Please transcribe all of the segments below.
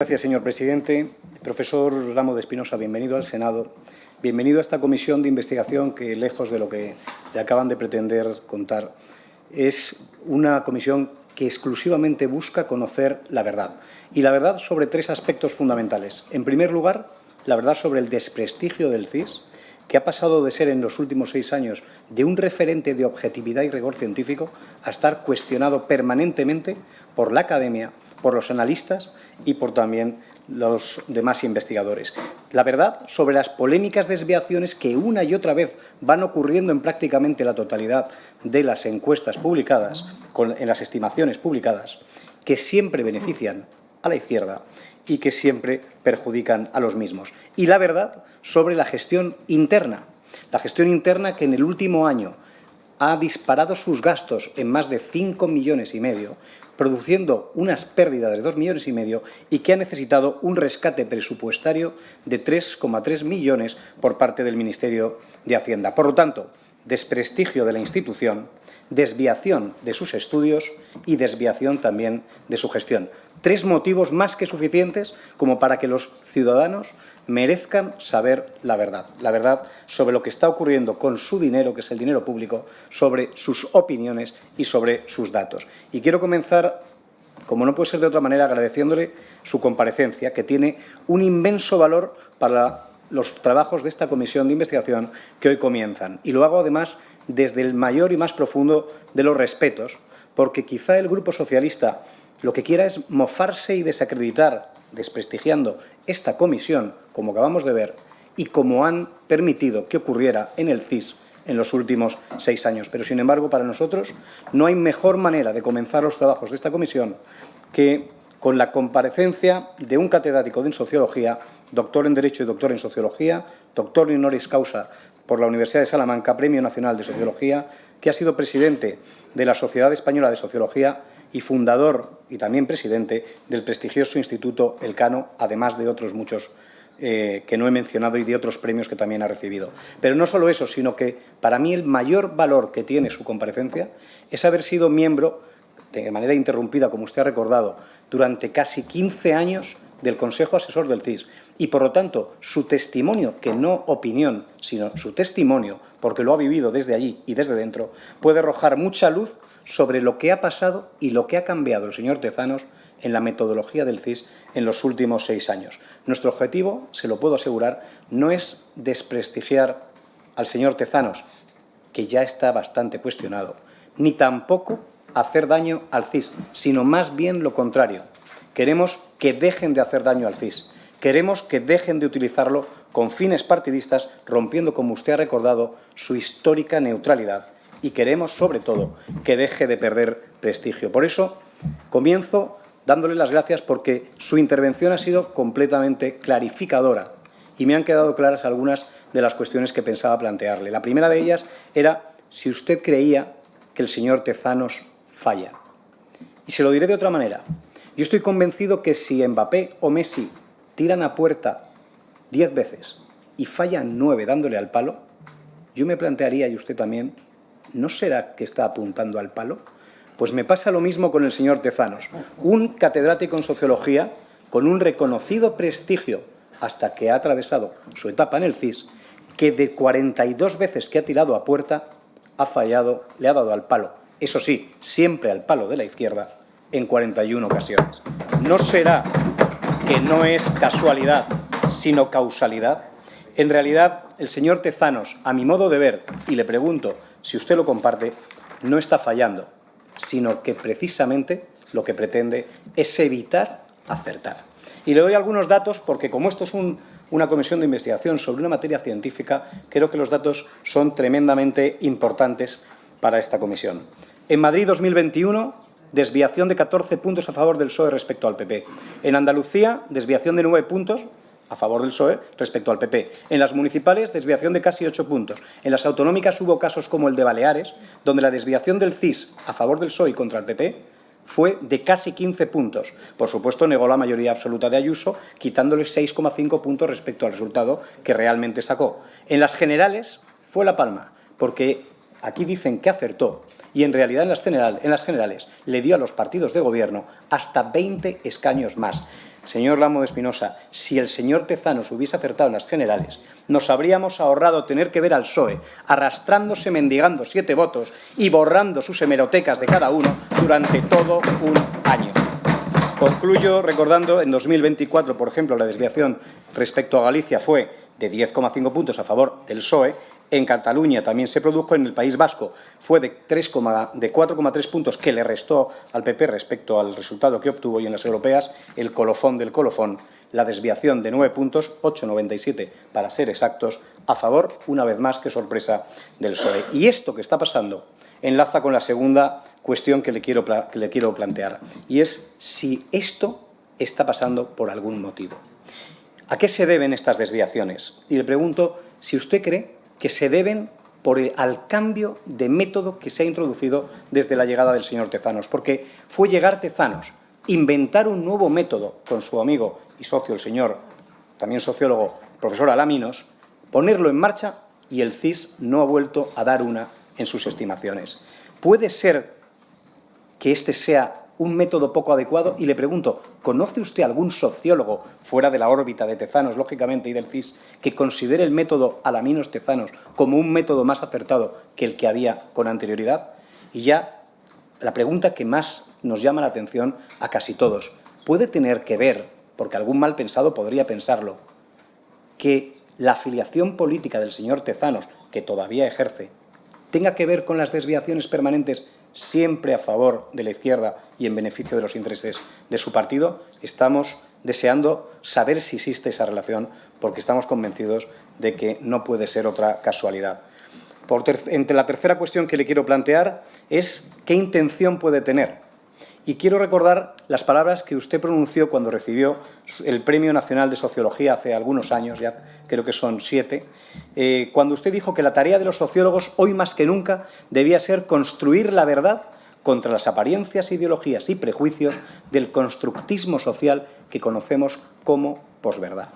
Gracias, señor presidente. Profesor Ramo de Espinosa, bienvenido al Senado. Bienvenido a esta comisión de investigación que, lejos de lo que le acaban de pretender contar, es una comisión que exclusivamente busca conocer la verdad. Y la verdad sobre tres aspectos fundamentales. En primer lugar, la verdad sobre el desprestigio del CIS, que ha pasado de ser en los últimos 6 años de un referente de objetividad y rigor científico a estar cuestionado permanentemente por la academia, por los analistas y por también los demás investigadores. La verdad sobre las polémicas desviaciones que una y otra vez van ocurriendo en prácticamente la totalidad de las encuestas publicadas, en las estimaciones publicadas, que siempre benefician a la izquierda y que siempre perjudican a los mismos. Y la verdad sobre la gestión interna que en el último año ha disparado sus gastos en más de 5,5 millones, produciendo unas pérdidas de 2,5 millones y que ha necesitado un rescate presupuestario de 3,3 millones por parte del Ministerio de Hacienda. Por lo tanto, desprestigio de la institución, desviación de sus estudios y desviación también de su gestión. 3 motivos más que suficientes como para que los ciudadanos merezcan saber la verdad sobre lo que está ocurriendo con su dinero, que es el dinero público, sobre sus opiniones y sobre sus datos. Y quiero comenzar, como no puede ser de otra manera, agradeciéndole su comparecencia, que tiene un inmenso valor para los trabajos de esta comisión de investigación que hoy comienzan. Y lo hago, además, desde el mayor y más profundo de los respetos, porque quizá el Grupo Socialista lo que quiera es mofarse y desacreditar, desprestigiando esta comisión, como acabamos de ver, y como han permitido que ocurriera en el CIS en los últimos 6 años. Pero, sin embargo, para nosotros no hay mejor manera de comenzar los trabajos de esta comisión que con la comparecencia de un catedrático en Sociología, doctor en Derecho y doctor en Sociología, doctor honoris causa por la Universidad de Salamanca, Premio Nacional de Sociología, que ha sido presidente de la Sociedad Española de Sociología y fundador y también presidente del prestigioso Instituto Elcano, además de otros muchos que no he mencionado y de otros premios que también ha recibido. Pero no solo eso, sino que para mí el mayor valor que tiene su comparecencia es haber sido miembro, de manera interrumpida, como usted ha recordado, durante casi 15 años del Consejo Asesor del CIS. Y, por lo tanto, su testimonio, que no opinión, sino su testimonio, porque lo ha vivido desde allí y desde dentro, puede arrojar mucha luz sobre lo que ha pasado y lo que ha cambiado el señor Tezanos en la metodología del CIS en los últimos 6 años. Nuestro objetivo, se lo puedo asegurar, no es desprestigiar al señor Tezanos, que ya está bastante cuestionado, ni tampoco hacer daño al CIS, sino más bien lo contrario. Queremos que dejen de hacer daño al CIS. Queremos que dejen de utilizarlo con fines partidistas, rompiendo, como usted ha recordado, su histórica neutralidad. Y queremos, sobre todo, que deje de perder prestigio. Por eso, comienzo dándole las gracias porque su intervención ha sido completamente clarificadora y me han quedado claras algunas de las cuestiones que pensaba plantearle. La primera de ellas era si usted creía que el señor Tezanos falla. Y se lo diré de otra manera. Yo estoy convencido que si Mbappé o Messi tiran a puerta 10 veces y fallan 9 dándole al palo, yo me plantearía, y usted también, ¿no será que está apuntando al palo? Pues me pasa lo mismo con el señor Tezanos, un catedrático en Sociología con un reconocido prestigio hasta que ha atravesado su etapa en el CIS, que de 42 veces que ha tirado a puerta ha fallado, le ha dado al palo. Eso sí, siempre al palo de la izquierda, en 41 ocasiones. ¿No será que no es casualidad, sino causalidad? En realidad, el señor Tezanos, a mi modo de ver, y le pregunto si usted lo comparte, no está fallando, sino que precisamente lo que pretende es evitar acertar. Y le doy algunos datos porque, como esto es una comisión de investigación sobre una materia científica, creo que los datos son tremendamente importantes para esta comisión. En Madrid 2021, desviación de 14 puntos a favor del PSOE respecto al PP. En Andalucía, desviación de 9 puntos a favor del PSOE respecto al PP. En las municipales, desviación de casi 8 puntos. En las autonómicas hubo casos como el de Baleares, donde la desviación del CIS a favor del PSOE y contra el PP fue de casi 15 puntos. Por supuesto, negó la mayoría absoluta de Ayuso, quitándole 6,5 puntos respecto al resultado que realmente sacó. En las generales fue La Palma, porque aquí dicen que acertó y en realidad en las generales le dio a los partidos de gobierno hasta 20 escaños más. señor Ramos de Espinosa, si el señor Tezanos hubiese acertado en las generales, nos habríamos ahorrado tener que ver al PSOE arrastrándose, mendigando 7 votos y borrando sus hemerotecas de cada uno durante todo un año. Concluyo recordando, en 2024, por ejemplo, la desviación respecto a Galicia fue de 10,5 puntos a favor del PSOE. En Cataluña también se produjo, en el País Vasco fue de 4,3 puntos que le restó al PP respecto al resultado que obtuvo, y en las europeas el colofón del colofón, la desviación de 9 puntos, 8,97 para ser exactos, a favor, una vez más, qué sorpresa, del PSOE. Y esto que está pasando enlaza con la segunda cuestión que le quiero plantear, y es si esto está pasando por algún motivo. ¿A qué se deben estas desviaciones? Y le pregunto si usted cree que se deben al cambio de método que se ha introducido desde la llegada del señor Tezanos, porque fue llegar Tezanos, inventar un nuevo método con su amigo y socio, el señor, también sociólogo, profesor Alaminos, ponerlo en marcha, y el CIS no ha vuelto a dar una en sus estimaciones. ¿Puede ser que este sea un método poco adecuado? Y le pregunto, ¿conoce usted algún sociólogo, fuera de la órbita de Tezanos, lógicamente, y del CIS, que considere el método Alaminos-Tezanos como un método más acertado que el que había con anterioridad? Y ya la pregunta que más nos llama la atención a casi todos, ¿puede tener que ver, porque algún mal pensado podría pensarlo, que la afiliación política del señor Tezanos, que todavía ejerce, tenga que ver con las desviaciones permanentes siempre a favor de la izquierda y en beneficio de los intereses de su partido? Estamos deseando saber si existe esa relación, porque estamos convencidos de que no puede ser otra casualidad. Entre la tercera cuestión que le quiero plantear es ¿qué intención puede tener? Y quiero recordar las palabras que usted pronunció cuando recibió el Premio Nacional de Sociología hace algunos años, ya creo que son 7, cuando usted dijo que la tarea de los sociólogos, hoy más que nunca, debía ser construir la verdad contra las apariencias, ideologías y prejuicios del constructismo social que conocemos como posverdad.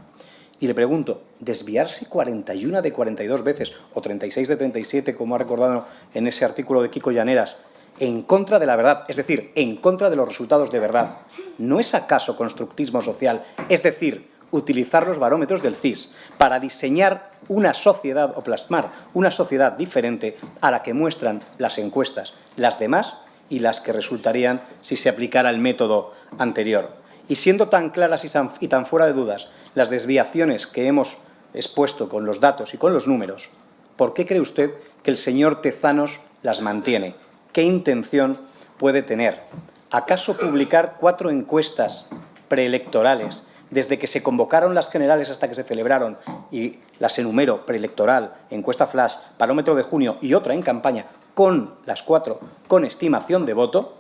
Y le pregunto, ¿desviarse 41 de 42 veces o 36 de 37, como ha recordado en ese artículo de Kiko Llaneras, en contra de la verdad, es decir, en contra de los resultados de verdad, ¿no es acaso constructismo social? Es decir, utilizar los barómetros del CIS para diseñar una sociedad o plasmar una sociedad diferente a la que muestran las encuestas, las demás y las que resultarían si se aplicara el método anterior. Y siendo tan claras y tan fuera de dudas las desviaciones que hemos expuesto con los datos y con los números, ¿por qué cree usted que el señor Tezanos las mantiene? ¿Qué intención puede tener? ¿Acaso publicar 4 encuestas preelectorales desde que se convocaron las generales hasta que se celebraron, y las enumero: preelectoral, encuesta flash, barómetro de junio y otra en campaña, con las 4 con estimación de voto,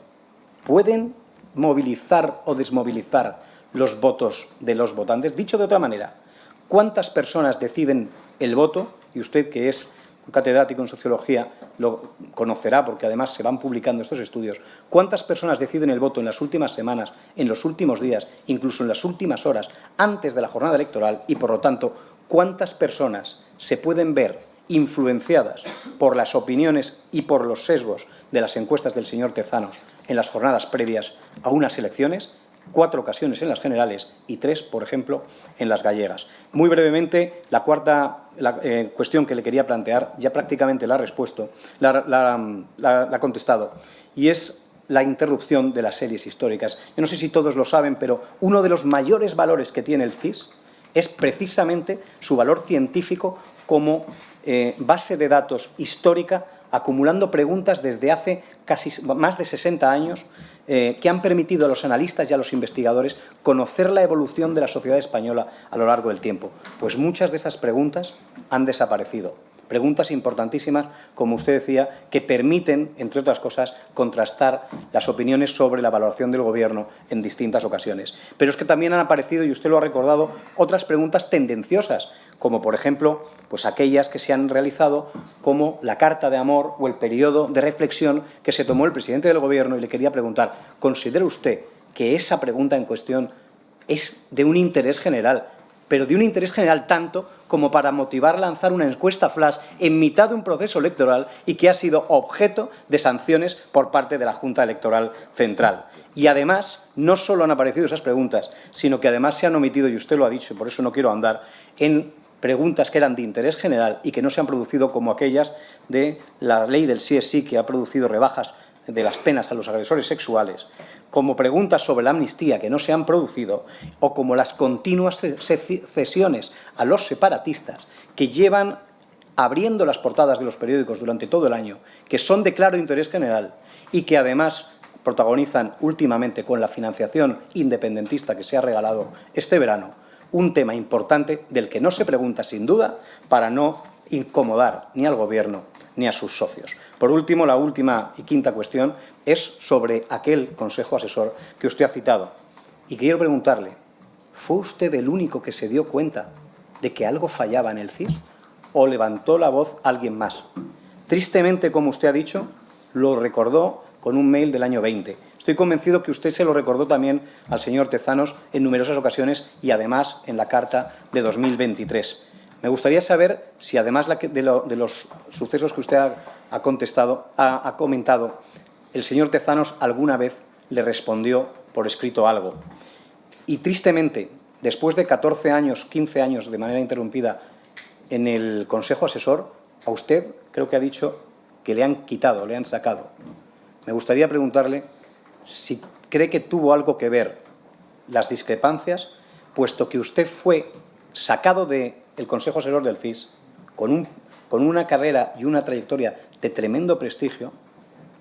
pueden movilizar o desmovilizar los votos de los votantes? Dicho de otra manera, ¿cuántas personas deciden el voto? Y usted, que es un catedrático en sociología, lo conocerá porque además se van publicando estos estudios. ¿Cuántas personas deciden el voto en las últimas semanas, en los últimos días, incluso en las últimas horas, antes de la jornada electoral? Y, por lo tanto, ¿cuántas personas se pueden ver influenciadas por las opiniones y por los sesgos de las encuestas del señor Tezanos en las jornadas previas a unas elecciones? 4 ocasiones en las generales y 3, por ejemplo, en las gallegas. Muy brevemente, la cuarta cuestión que le quería plantear, ya prácticamente la ha contestado, y es la interrupción de las series históricas. Yo no sé si todos lo saben, pero uno de los mayores valores que tiene el CIS es precisamente su valor científico como base de datos histórica, acumulando preguntas desde hace casi más de 60 años, que han permitido a los analistas y a los investigadores conocer la evolución de la sociedad española a lo largo del tiempo. Pues muchas de esas preguntas han desaparecido. Preguntas importantísimas, como usted decía, que permiten, entre otras cosas, contrastar las opiniones sobre la valoración del Gobierno en distintas ocasiones. Pero es que también han aparecido, y usted lo ha recordado, otras preguntas tendenciosas, como por ejemplo pues aquellas que se han realizado como la carta de amor o el periodo de reflexión que se tomó el presidente del Gobierno. Y le quería preguntar, ¿considera usted que esa pregunta en cuestión es de un interés general, pero de un interés general tanto como para motivar lanzar una encuesta flash en mitad de un proceso electoral y que ha sido objeto de sanciones por parte de la Junta Electoral Central. Y además, no solo han aparecido esas preguntas, sino que además se han omitido, y usted lo ha dicho, y por eso no quiero ahondar, en preguntas que eran de interés general y que no se han producido, como aquellas de la ley del sí es sí, que ha producido rebajas de las penas a los agresores sexuales, como preguntas sobre la amnistía que no se han producido, o como las continuas cesiones a los separatistas que llevan abriendo las portadas de los periódicos durante todo el año, que son de claro interés general y que además protagonizan últimamente con la financiación independentista que se ha regalado este verano, un tema importante del que no se pregunta sin duda para no incomodar ni al Gobierno ni a sus socios. Por último, la última y quinta cuestión es sobre aquel Consejo Asesor que usted ha citado. Y quiero preguntarle, ¿fue usted el único que se dio cuenta de que algo fallaba en el CIS o levantó la voz alguien más? Tristemente, como usted ha dicho, lo recordó con un mail del año 20. Estoy convencido que usted se lo recordó también al señor Tezanos en numerosas ocasiones y además en la carta de 2023. Me gustaría saber si, además de los sucesos que usted ha comentado, el señor Tezanos alguna vez le respondió por escrito algo. Y tristemente, después de 14 años, 15 años de manera interrumpida en el Consejo Asesor, a usted creo que ha dicho que le han quitado, le han sacado. Me gustaría preguntarle si cree que tuvo algo que ver las discrepancias, puesto que usted fue sacado del Consejo Asesor del CIS con una carrera y una trayectoria de tremendo prestigio,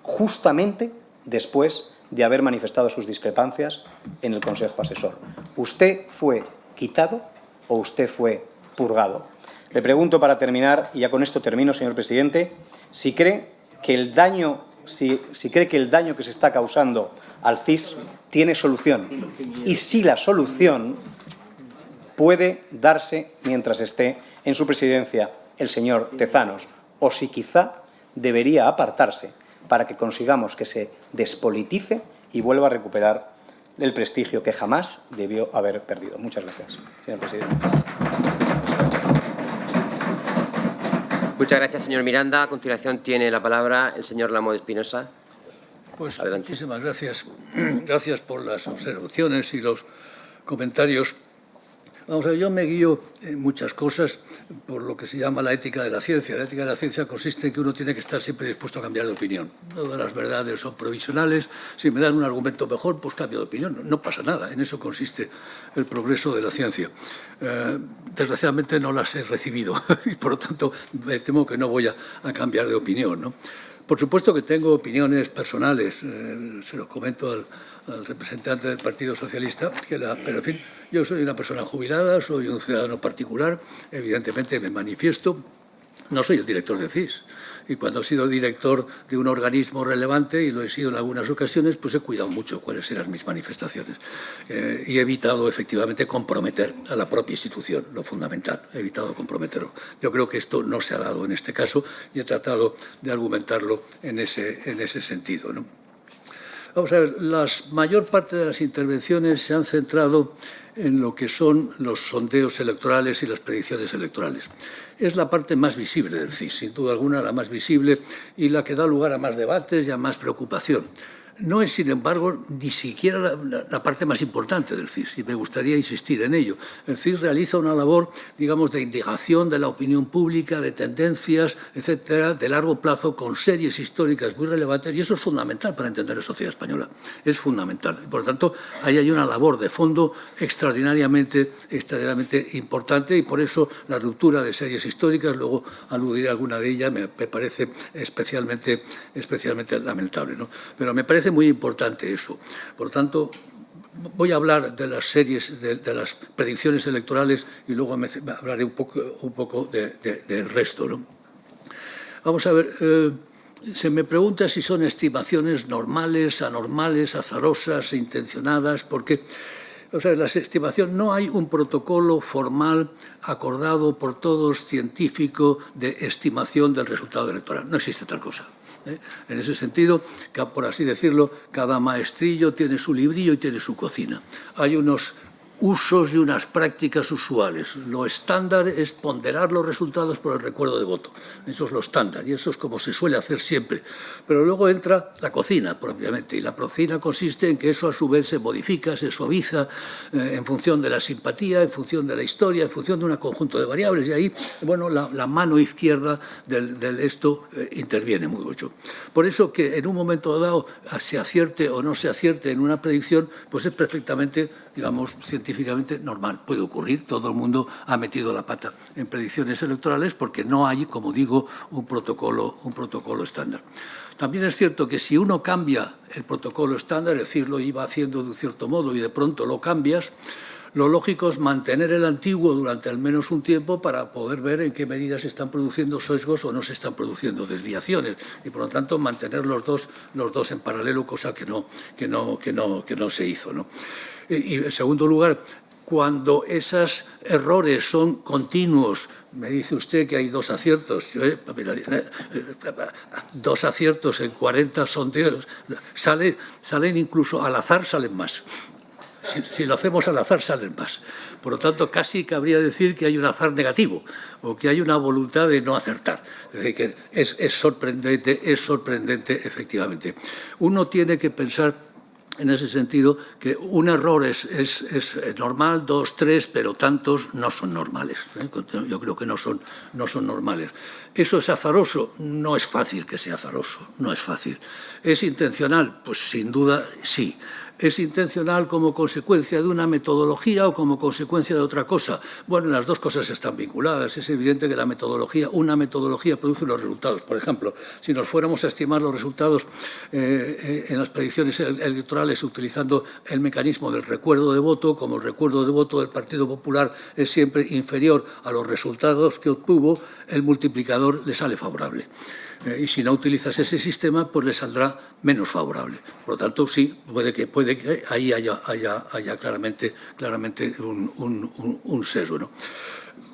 justamente después de haber manifestado sus discrepancias en el Consejo Asesor. ¿Usted fue quitado o usted fue purgado? Le pregunto para terminar, y ya con esto termino, señor presidente, si cree que el daño que se está causando al CIS tiene solución y si la solución puede darse mientras esté en su presidencia el señor Tezanos, o si quizá debería apartarse para que consigamos que se despolitice y vuelva a recuperar el prestigio que jamás debió haber perdido. Muchas gracias, señor presidente. Muchas gracias, señor Miranda. A continuación tiene la palabra el señor Lamo de Espinosa. Pues adelante. Muchísimas gracias. Gracias por las observaciones y los comentarios. Vamos a ver, yo me guío en muchas cosas por lo que se llama la ética de la ciencia. La ética de la ciencia consiste en que uno tiene que estar siempre dispuesto a cambiar de opinión. Todas las verdades son provisionales. Si me dan un argumento mejor, pues cambio de opinión. No pasa nada. En eso consiste el progreso de la ciencia. Desgraciadamente no las he recibido y, por lo tanto, me temo que no voy a cambiar de opinión, ¿no? Por supuesto que tengo opiniones personales. Se lo comento al representante del Partido Socialista, pero en fin, yo soy una persona jubilada, soy un ciudadano particular, evidentemente me manifiesto, no soy el director de CIS. Y cuando he sido director de un organismo relevante, y lo he sido en algunas ocasiones, pues he cuidado mucho cuáles eran mis manifestaciones. Y he evitado, efectivamente, comprometer a la propia institución, lo fundamental, he evitado comprometerlo. Yo creo que esto no se ha dado en este caso y he tratado de argumentarlo en ese sentido, ¿no? Vamos a ver, la mayor parte de las intervenciones se han centrado en lo que son los sondeos electorales y las predicciones electorales. Es la parte más visible del CIS, sin duda alguna la más visible y la que da lugar a más debates y a más preocupación. No es, sin embargo, ni siquiera la parte más importante del CIS, y me gustaría insistir en ello. El CIS realiza una labor, digamos, de indagación de la opinión pública, de tendencias, etcétera, de largo plazo, con series históricas muy relevantes, y eso es fundamental para entender la sociedad española. Es fundamental. Y, por lo tanto, ahí hay una labor de fondo extraordinariamente importante, y por eso la ruptura de series históricas, luego aludiré a alguna de ellas, me parece especialmente lamentable, ¿no? Pero me parece muy importante eso. Por lo tanto, voy a hablar de las series, de las predicciones electorales y luego hablaré un poco del resto, ¿no? Vamos a ver, se me pregunta si son estimaciones normales, anormales, azarosas, intencionadas, porque, o sea, las estimaciones, no hay un protocolo formal acordado por todos científico de estimación del resultado electoral. No existe tal cosa. En ese sentido, por así decirlo, cada maestrillo tiene su librillo y tiene su cocina. Hay unos usos y unas prácticas usuales. Lo estándar es ponderar los resultados por el recuerdo de voto. Eso es lo estándar y eso es como se suele hacer siempre. Pero luego entra la cocina propiamente y la cocina consiste en que eso a su vez se modifica, se suaviza en función de la simpatía, en función de la historia, en función de un conjunto de variables y ahí, bueno, la mano izquierda del esto interviene muy mucho. Por eso que en un momento dado se acierte o no se acierte en una predicción, pues es perfectamente, digamos, científicamente normal. Puede ocurrir, todo el mundo ha metido la pata en predicciones electorales porque no hay, como digo, un protocolo estándar. También es cierto que si uno cambia el protocolo estándar, es decir, lo iba haciendo de un cierto modo y de pronto lo cambias, lo lógico es mantener el antiguo durante al menos un tiempo para poder ver en qué medida se están produciendo sesgos o no se están produciendo desviaciones y, por lo tanto, mantener los dos en paralelo, cosa que no se hizo, ¿no? Y, en segundo lugar, cuando esos errores son continuos, me dice usted que hay 2 aciertos, 2 aciertos en 40 sondeos, salen incluso al azar, salen más. Si lo hacemos al azar, salen más. Por lo tanto, casi cabría decir que hay un azar negativo o que hay una voluntad de no acertar. Es decir, que es sorprendente efectivamente. Uno tiene que pensar en ese sentido que un error es normal, 2, 3, pero tantos no son normales. Yo creo que no son normales. ¿Eso es azaroso? No es fácil que sea azaroso, no es fácil. ¿Es intencional? Pues sin duda sí. ¿Es intencional como consecuencia de una metodología o como consecuencia de otra cosa? Bueno, las dos cosas están vinculadas. Es evidente que una metodología produce los resultados. Por ejemplo, si nos fuéramos a estimar los resultados en las predicciones electorales utilizando el mecanismo del recuerdo de voto, como el recuerdo de voto del Partido Popular es siempre inferior a los resultados que obtuvo, el multiplicador le sale favorable. Y si no utilizas ese sistema, pues le saldrá menos favorable. Por lo tanto, sí, puede que ahí haya claramente un sesgo, ¿no?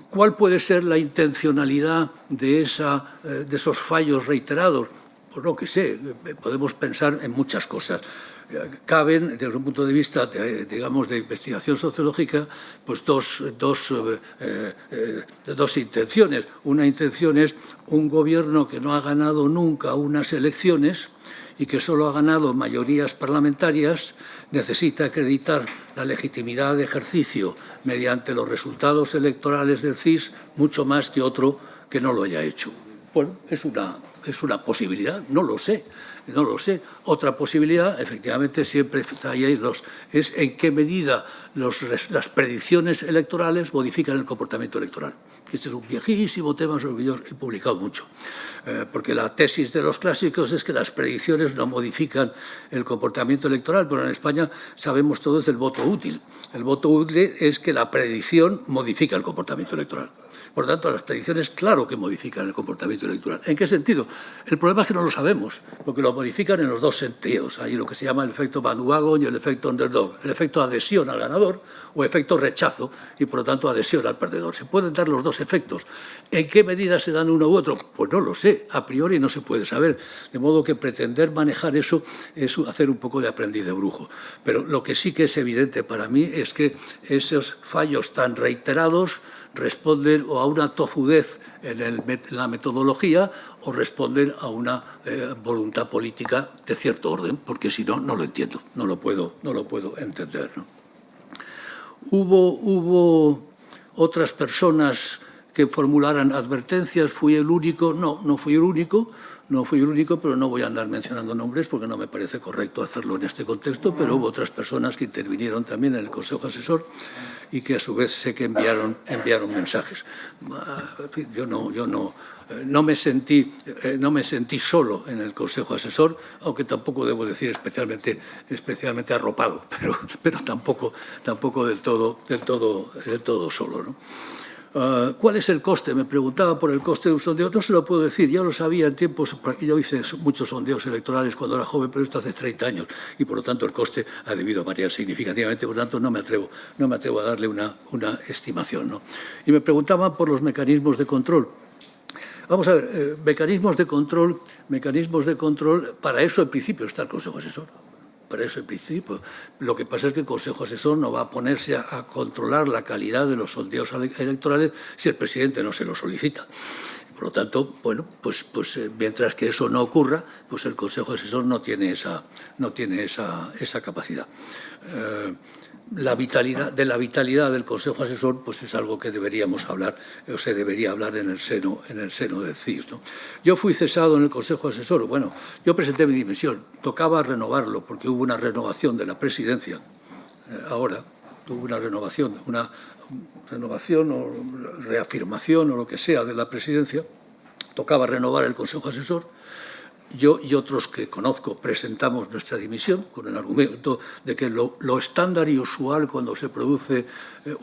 ¿Cuál puede ser la intencionalidad de esos fallos reiterados? Pues no que sé, podemos pensar en muchas cosas. Caben, desde un punto de vista, digamos, de investigación sociológica, pues dos intenciones. Una intención es un gobierno que no ha ganado nunca unas elecciones y que solo ha ganado mayorías parlamentarias, necesita acreditar la legitimidad de ejercicio mediante los resultados electorales del CIS mucho más que otro que no lo haya hecho. Bueno, es una posibilidad, no lo sé. Otra posibilidad, efectivamente, siempre hay 2, es en qué medida las predicciones electorales modifican el comportamiento electoral. Este es un viejísimo tema sobre el que yo he publicado mucho, porque la tesis de los clásicos es que las predicciones no modifican el comportamiento electoral, pero en España sabemos todos del voto útil. El voto útil es que la predicción modifica el comportamiento electoral. Por lo tanto, las predicciones, claro que modifican el comportamiento electoral. ¿En qué sentido? El problema es que no lo sabemos, porque lo modifican en los dos sentidos. Hay lo que se llama el efecto bandwagon y el efecto underdog. El efecto adhesión al ganador o efecto rechazo y, por lo tanto, adhesión al perdedor. Se pueden dar los dos efectos. ¿En qué medida se dan uno u otro? Pues no lo sé. A priori no se puede saber. De modo que pretender manejar eso es hacer un poco de aprendiz de brujo. Pero lo que sí que es evidente para mí es que esos fallos tan reiterados responden o a una tozudez en la metodología o responden a una voluntad política de cierto orden, porque si no, no lo entiendo, no lo puedo entender, ¿no? ¿Hubo otras personas que formularan advertencias? ¿Fui el único? No fui el único. No fui el único, pero no voy a andar mencionando nombres porque no me parece correcto hacerlo en este contexto, pero hubo otras personas que intervinieron también en el Consejo Asesor y que a su vez sé que enviaron mensajes. En fin, yo no me sentí solo en el Consejo Asesor, aunque tampoco debo decir especialmente arropado, pero tampoco del todo solo, ¿no? ¿Cuál es el coste? Me preguntaba por el coste de un sondeo. No se lo puedo decir, ya lo sabía en tiempos, porque yo hice muchos sondeos electorales cuando era joven, pero esto hace 30 años y por lo tanto el coste ha debido variar significativamente, por lo tanto no me atrevo a darle una estimación, ¿no? Y me preguntaban por los mecanismos de control. Vamos a ver, mecanismos de control, para eso en principio está el Consejo Asesor. Para eso, en principio. Lo que pasa es que el Consejo Asesor no va a ponerse a controlar la calidad de los sondeos electorales si el presidente no se lo solicita. Por lo tanto, bueno, pues mientras que eso no ocurra, pues el Consejo Asesor no tiene esa capacidad. De la vitalidad del Consejo Asesor, pues es algo que deberíamos hablar, o se debería hablar en el seno del CIS, ¿no? Yo fui cesado en el Consejo Asesor. Bueno, yo presenté mi dimisión. Tocaba renovarlo porque hubo una renovación de la presidencia. Ahora hubo una renovación o reafirmación o lo que sea de la presidencia. Tocaba renovar el Consejo Asesor. Yo y otros que conozco presentamos nuestra dimisión con el argumento de que lo estándar y usual cuando se produce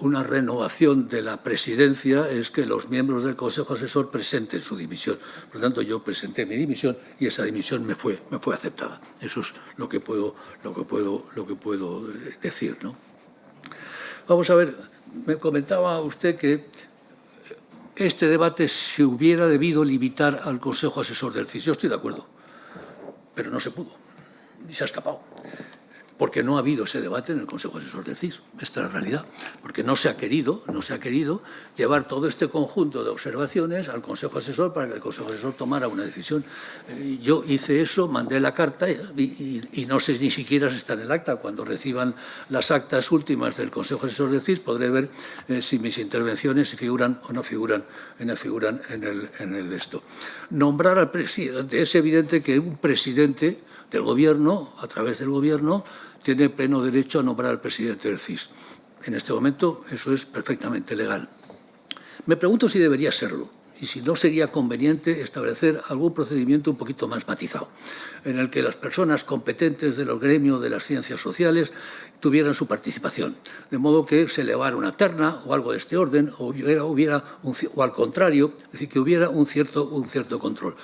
una renovación de la presidencia es que los miembros del Consejo Asesor presenten su dimisión. Por lo tanto, yo presenté mi dimisión y esa dimisión me fue aceptada. Eso es lo que puedo decir, ¿no? Vamos a ver, me comentaba usted que este debate se hubiera debido limitar al Consejo Asesor del CIS. Yo estoy de acuerdo, pero no se pudo y se ha escapado. Porque no ha habido ese debate en el Consejo Asesor del CIS. Esta es la realidad. Porque no se ha querido llevar todo este conjunto de observaciones al Consejo Asesor para que el Consejo Asesor tomara una decisión. Yo hice eso, mandé la carta y no sé ni siquiera si está en el acta. Cuando reciban las actas últimas del Consejo Asesor del CIS podré ver si mis intervenciones figuran o no figuran en el esto. Nombrar al presidente. Es evidente que un presidente del Gobierno, a través del Gobierno, tiene pleno derecho a nombrar al presidente del CIS. En este momento eso es perfectamente legal. Me pregunto si debería serlo y si no sería conveniente establecer algún procedimiento un poquito más matizado, en el que las personas competentes de los gremios de las ciencias sociales tuvieran su participación, de modo que se elevara una terna o algo de este orden, o al contrario, es decir, que hubiera un cierto control,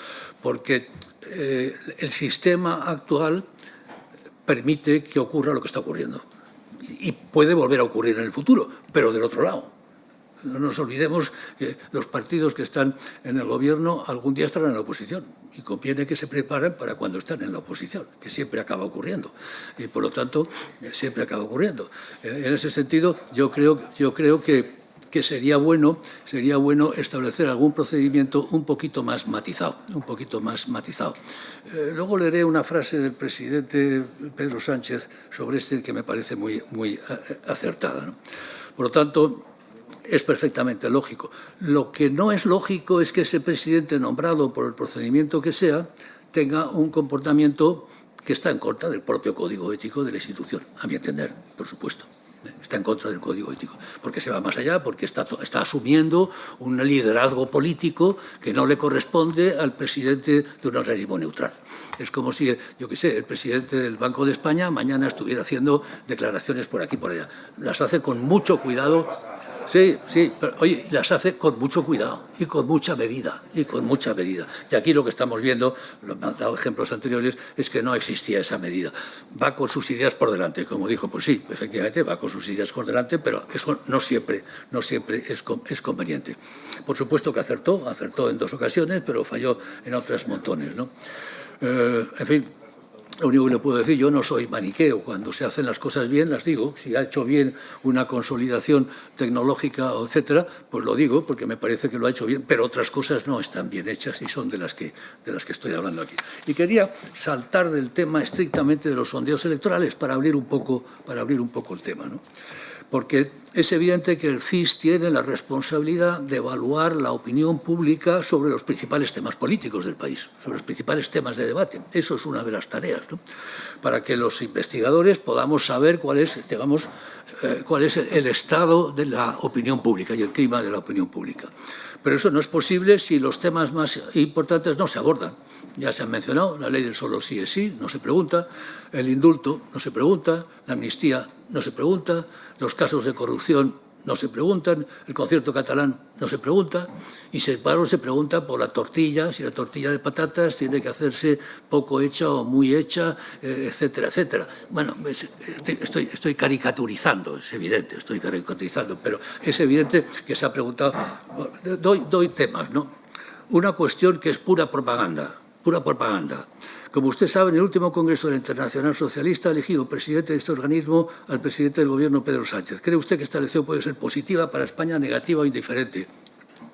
porque el sistema actual permite que ocurra lo que está ocurriendo y puede volver a ocurrir en el futuro, pero del otro lado. No nos olvidemos que los partidos que están en el Gobierno algún día estarán en la oposición y conviene que se preparen para cuando están en la oposición, que siempre acaba ocurriendo. Y por lo tanto, siempre acaba ocurriendo. En ese sentido, yo creo que sería bueno establecer algún procedimiento un poquito más matizado. Luego leeré una frase del presidente Pedro Sánchez sobre que me parece muy acertada, ¿no? Por lo tanto, es perfectamente lógico. Lo que no es lógico es que ese presidente nombrado por el procedimiento que sea tenga un comportamiento que está en contra del propio código ético de la institución, a mi entender, por supuesto. Está en contra del código ético, porque se va más allá, porque está asumiendo un liderazgo político que no le corresponde al presidente de un organismo neutral. Es como si, yo qué sé, el presidente del Banco de España mañana estuviera haciendo declaraciones por aquí y por allá. Las hace con mucho cuidado. Sí, pero, oye, las hace con mucho cuidado y con mucha medida. Y aquí lo que estamos viendo, lo me han dado ejemplos anteriores, es que no existía esa medida. Va con sus ideas por delante, como dijo, pues sí, efectivamente va con sus ideas por delante, pero eso no siempre es conveniente. Por supuesto que acertó en 2 ocasiones, pero falló en otras montones, ¿no? En fin. Lo único que le puedo decir, yo no soy maniqueo. Cuando se hacen las cosas bien, las digo. Si ha hecho bien una consolidación tecnológica, etcétera, pues lo digo porque me parece que lo ha hecho bien, pero otras cosas no están bien hechas y son de las que estoy hablando aquí. Y quería saltar del tema estrictamente de los sondeos electorales para abrir un poco el tema, ¿no? Porque es evidente que el CIS tiene la responsabilidad de evaluar la opinión pública sobre los principales temas políticos del país, sobre los principales temas de debate. Eso es una de las tareas, ¿no? Para que los investigadores podamos saber cuál es el estado de la opinión pública y el clima de la opinión pública. Pero eso no es posible si los temas más importantes no se abordan. Ya se han mencionado, la ley del solo sí es sí, no se pregunta, el indulto no se pregunta, la amnistía no se pregunta, los casos de corrupción no se preguntan, el concierto catalán no se pregunta, y sin embargo se pregunta por la tortilla, si la tortilla de patatas tiene que hacerse poco hecha o muy hecha, etcétera, etcétera. Bueno, estoy caricaturizando, es evidente, pero es evidente que se ha preguntado. Doy temas, ¿no? Una cuestión que es pura propaganda. Como usted sabe, en el último Congreso de la Internacional Socialista ha elegido presidente de este organismo al presidente del Gobierno, Pedro Sánchez. ¿Cree usted que esta elección puede ser positiva para España, negativa o indiferente?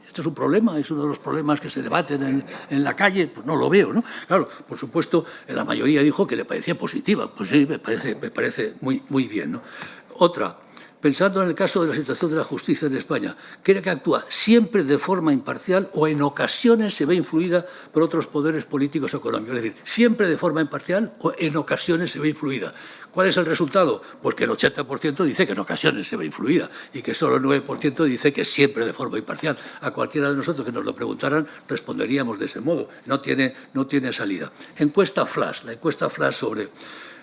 ¿Esto es un problema? ¿Es uno de los problemas que se debaten en la calle? Pues no lo veo, ¿no? Claro, por supuesto, la mayoría dijo que le parecía positiva. Pues sí, me parece muy bien, ¿no? Otra. Pensando en el caso de la situación de la justicia en España, ¿cree que actúa siempre de forma imparcial o en ocasiones se ve influida por otros poderes políticos o económicos? Es decir, siempre de forma imparcial o en ocasiones se ve influida. ¿Cuál es el resultado? Pues que el 80% dice que en ocasiones se ve influida y que solo el 9% dice que siempre de forma imparcial. A cualquiera de nosotros que nos lo preguntaran responderíamos de ese modo. No tiene salida. Encuesta Flash, la encuesta Flash sobre...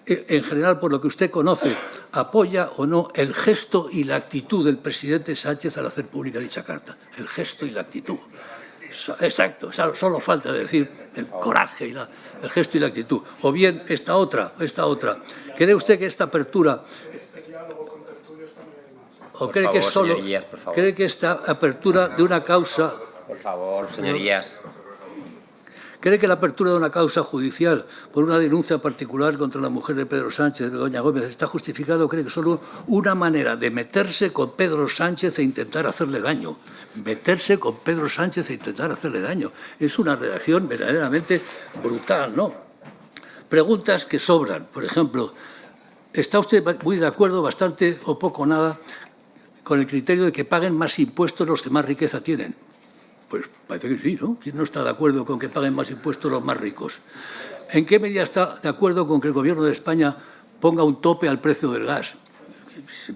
En general, por lo que usted conoce, ¿apoya o no el gesto y la actitud del presidente Sánchez al hacer pública dicha carta? El gesto y la actitud. Exacto, solo falta decir el coraje, y el gesto y la actitud. O bien esta otra. ¿Cree usted que esta apertura... ¿O cree que solo... ¿Cree que esta apertura de una causa... Por favor, señorías. ¿Cree que la apertura de una causa judicial por una denuncia particular contra la mujer de Pedro Sánchez, de Begoña Gómez, está justificado? ¿Cree que es solo una manera de meterse con Pedro Sánchez e intentar hacerle daño? Meterse con Pedro Sánchez e intentar hacerle daño. Es una redacción verdaderamente brutal, ¿no? Preguntas que sobran. Por ejemplo, ¿está usted muy de acuerdo, bastante o poco nada, con el criterio de que paguen más impuestos los que más riqueza tienen? Pues parece que sí, ¿no? ¿Quién no está de acuerdo con que paguen más impuestos los más ricos? ¿En qué medida está de acuerdo con que el Gobierno de España ponga un tope al precio del gas?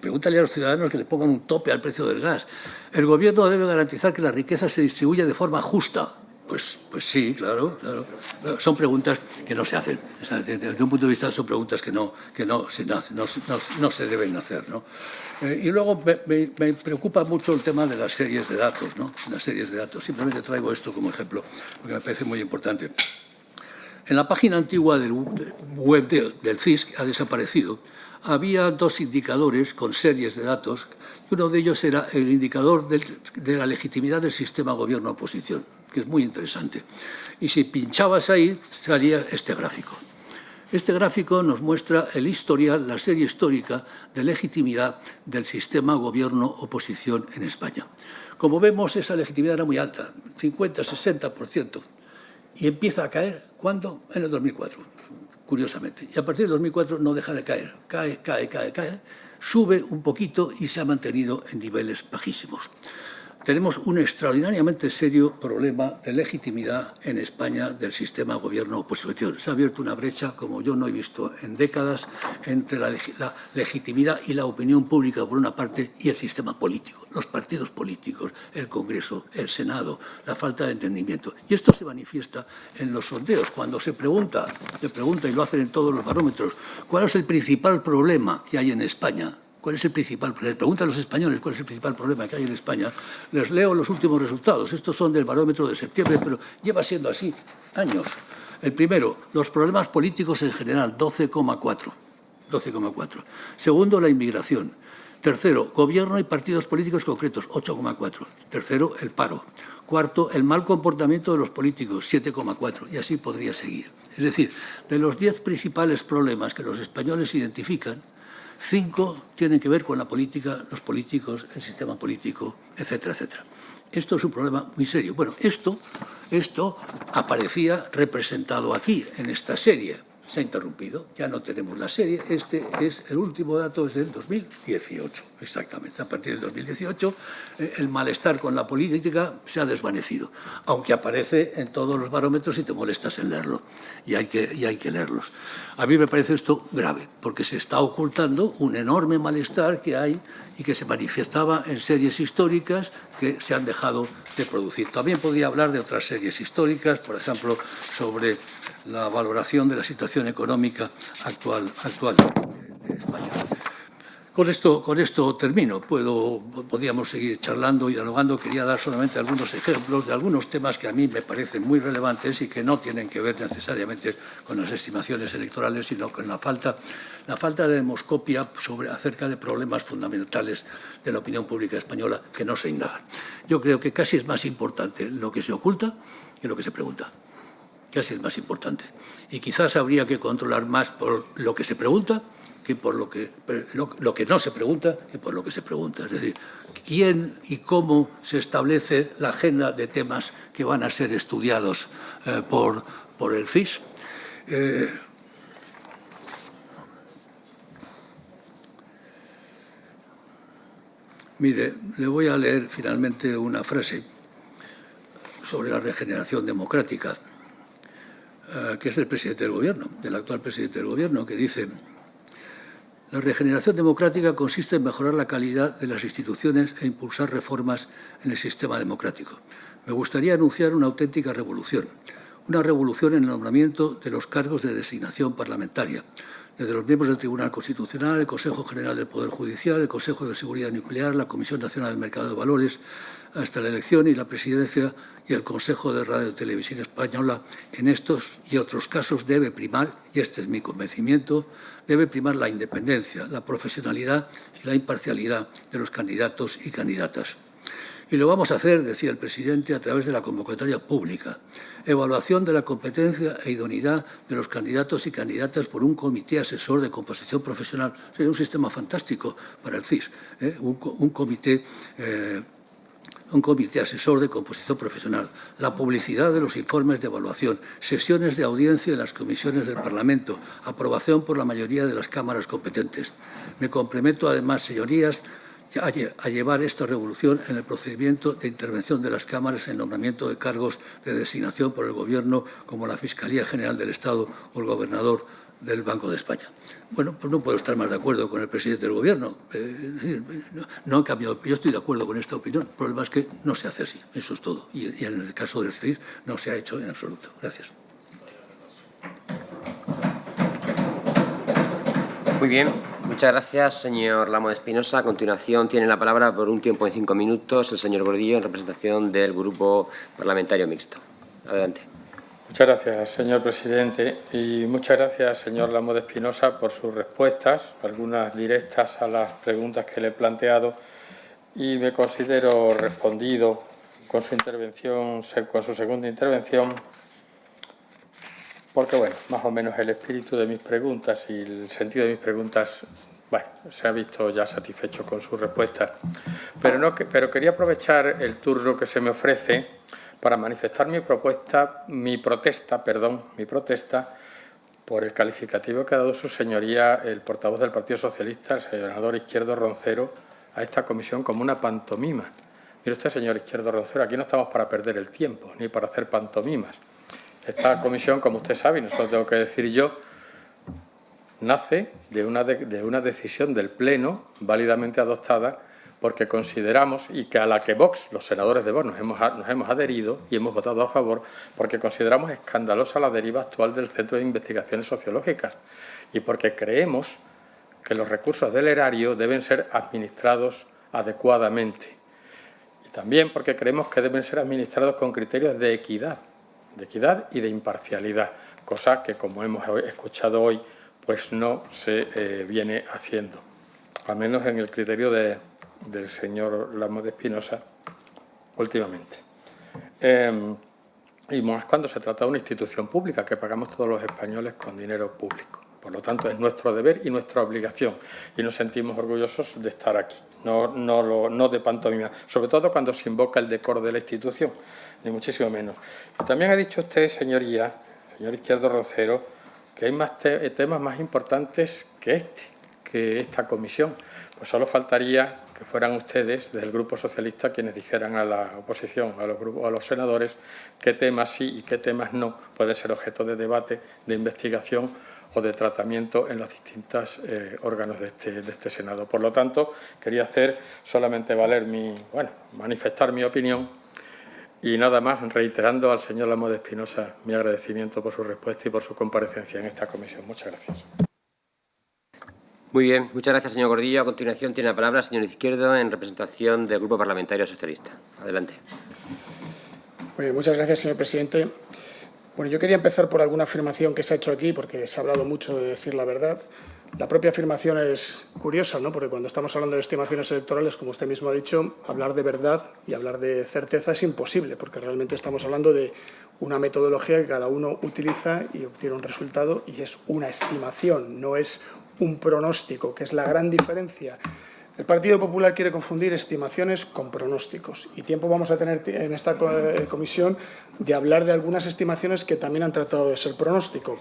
Pregúntale a los ciudadanos que le pongan un tope al precio del gas. ¿El Gobierno debe garantizar que la riqueza se distribuya de forma justa? Pues sí, claro. Son preguntas que no se hacen. O sea, desde un punto de vista son preguntas que no se deben hacer, ¿no? Y luego me preocupa mucho el tema de las series de datos, ¿no? Las series de datos. Simplemente traigo esto como ejemplo, porque me parece muy importante. En la página antigua del web del CIS, que ha desaparecido, había dos indicadores con series de datos, y uno de ellos era el indicador de la legitimidad del sistema gobierno-oposición, que es muy interesante. Y si pinchabas ahí, salía este gráfico. Este gráfico nos muestra el historial, la serie histórica de legitimidad del sistema gobierno-oposición en España. Como vemos, esa legitimidad era muy alta, 50-60%, y empieza a caer, ¿cuándo? En el 2004, curiosamente. Y a partir del 2004 no deja de caer, cae, sube un poquito y se ha mantenido en niveles bajísimos. Tenemos un extraordinariamente serio problema de legitimidad en España del sistema gobierno-oposición. Se ha abierto una brecha, como yo no he visto en décadas, entre la legitimidad y la opinión pública, por una parte, y el sistema político, los partidos políticos, el Congreso, el Senado, la falta de entendimiento. Y esto se manifiesta en los sondeos. Cuando se pregunta, y lo hacen en todos los barómetros, ¿cuál es el principal problema que hay en España? ¿Cuál es el principal? Les preguntan a los españoles cuál es el principal problema que hay en España. Les leo los últimos resultados. Estos son del barómetro de septiembre, pero lleva siendo así años. El primero, los problemas políticos en general, 12,4. Segundo, la inmigración. Tercero, gobierno y partidos políticos concretos, 8,4. Tercero, el paro. Cuarto, el mal comportamiento de los políticos, 7,4. Y así podría seguir. Es decir, de los 10 principales problemas que los españoles identifican, 5 tienen que ver con la política, los políticos, el sistema político, etcétera, etcétera. Esto es un problema muy serio. Bueno, esto aparecía representado aquí, en esta serie. Se ha interrumpido, ya no tenemos la serie. Este es el último dato, es del 2018, exactamente. A partir del 2018, el malestar con la política se ha desvanecido, aunque aparece en todos los barómetros y te molestas en leerlo, y hay que leerlos. A mí me parece esto grave, porque se está ocultando un enorme malestar que hay y que se manifestaba en series históricas que se han dejado de producir. También podría hablar de otras series históricas, por ejemplo, sobre la valoración de la situación económica actual de España. Con esto termino. Podríamos seguir charlando y dialogando. Quería dar solamente algunos ejemplos de algunos temas que a mí me parecen muy relevantes y que no tienen que ver necesariamente con las estimaciones electorales, sino con la falta de demoscopia acerca de problemas fundamentales de la opinión pública española que no se indagan. Yo creo que casi es más importante lo que se oculta que lo que se pregunta. casi el más importante. Y quizás habría que controlar más por lo que se pregunta que por lo que no se pregunta que por lo que se pregunta. Es decir, quién y cómo se establece la agenda de temas que van a ser estudiados por el CIS. Mire, le voy a leer finalmente una frase sobre la regeneración democrática, que es del presidente del Gobierno, del actual presidente del Gobierno, que dice: la regeneración democrática consiste en mejorar la calidad de las instituciones e impulsar reformas en el sistema democrático. Me gustaría anunciar una auténtica revolución, una revolución en el nombramiento de los cargos de designación parlamentaria, desde los miembros del Tribunal Constitucional, el Consejo General del Poder Judicial, el Consejo de Seguridad Nuclear, la Comisión Nacional del Mercado de Valores, hasta la elección y la presidencia y el Consejo de Radio y Televisión Española. En estos y otros casos debe primar, y este es mi convencimiento, debe primar la independencia, la profesionalidad y la imparcialidad de los candidatos y candidatas. Y lo vamos a hacer, decía el presidente, a través de la convocatoria pública. Evaluación de la competencia e idoneidad de los candidatos y candidatas por un comité asesor de composición profesional. Sería un sistema fantástico para el CIS, un comité asesor de composición profesional, la publicidad de los informes de evaluación, sesiones de audiencia en las comisiones del Parlamento, aprobación por la mayoría de las cámaras competentes. Me comprometo, además, señorías, a llevar esta revolución en el procedimiento de intervención de las cámaras en nombramiento de cargos de designación por el Gobierno, como la Fiscalía General del Estado o el Gobernador del Banco de España. Bueno, pues no puedo estar más de acuerdo con el presidente del Gobierno. No han cambiado. Yo estoy de acuerdo con esta opinión. El problema es que no se hace así. Eso es todo. Y en el caso del CIS no se ha hecho en absoluto. Gracias. Muy bien. Muchas gracias, señor Lamo de Espinosa. A continuación tiene la palabra por un tiempo de 5 minutos el señor Gordillo en representación del Grupo Parlamentario Mixto. Adelante. Muchas gracias, señor presidente, y muchas gracias, señor Lamo de Espinosa, por sus respuestas, algunas directas a las preguntas que le he planteado, y me considero respondido con su intervención, con su segunda intervención, porque, bueno, más o menos el espíritu de mis preguntas y el sentido de mis preguntas, bueno, se ha visto ya satisfecho con sus respuestas. Pero quería aprovechar el turno que se me ofrece para manifestar mi protesta por el calificativo que ha dado su señoría, el portavoz del Partido Socialista, el senador Izquierdo Roncero, a esta comisión como una pantomima. Mire usted, señor Izquierdo Roncero, aquí no estamos para perder el tiempo, ni para hacer pantomimas. Esta comisión, como usted sabe, y no se lo tengo que decir yo, nace de una decisión del Pleno válidamente adoptada, porque consideramos, y que a la que Vox, los senadores de Vox, nos hemos adherido y hemos votado a favor, porque consideramos escandalosa la deriva actual del Centro de Investigaciones Sociológicas y porque creemos que los recursos del erario deben ser administrados adecuadamente. Y también porque creemos que deben ser administrados con criterios de equidad y de imparcialidad, cosa que, como hemos escuchado hoy, pues no se viene haciendo, al menos en el criterio del señor Lamo de Espinosa últimamente. Y más cuando se trata de una institución pública que pagamos todos los españoles con dinero público. Por lo tanto, es nuestro deber y nuestra obligación, y nos sentimos orgullosos de estar aquí, no de pantomima, sobre todo cuando se invoca el decoro de la institución, ni muchísimo menos. Y también ha dicho usted, señoría, señor Izquierdo Roncero, que hay temas más importantes que esta comisión. Pues solo faltaría que fueran ustedes, desde el Grupo Socialista, quienes dijeran a la oposición, a los senadores, qué temas sí y qué temas no pueden ser objeto de debate, de investigación o de tratamiento en los distintos órganos de este Senado. Por lo tanto, quería hacer solamente manifestar mi opinión y nada más, reiterando al señor Lamo de Espinosa mi agradecimiento por su respuesta y por su comparecencia en esta comisión. Muchas gracias. Muy bien, muchas gracias, señor Gordillo. A continuación tiene la palabra el señor Izquierdo en representación del Grupo Parlamentario Socialista. Adelante. Muy bien, muchas gracias, señor presidente. Bueno, yo quería empezar por alguna afirmación que se ha hecho aquí, porque se ha hablado mucho de decir la verdad. La propia afirmación es curiosa, ¿no? Porque cuando estamos hablando de estimaciones electorales, como usted mismo ha dicho, hablar de verdad y hablar de certeza es imposible, porque realmente estamos hablando de una metodología que cada uno utiliza y obtiene un resultado y es una estimación, no es un pronóstico, que es la gran diferencia. El Partido Popular quiere confundir estimaciones con pronósticos y tiempo vamos a tener en esta comisión de hablar de algunas estimaciones que también han tratado de ser pronóstico.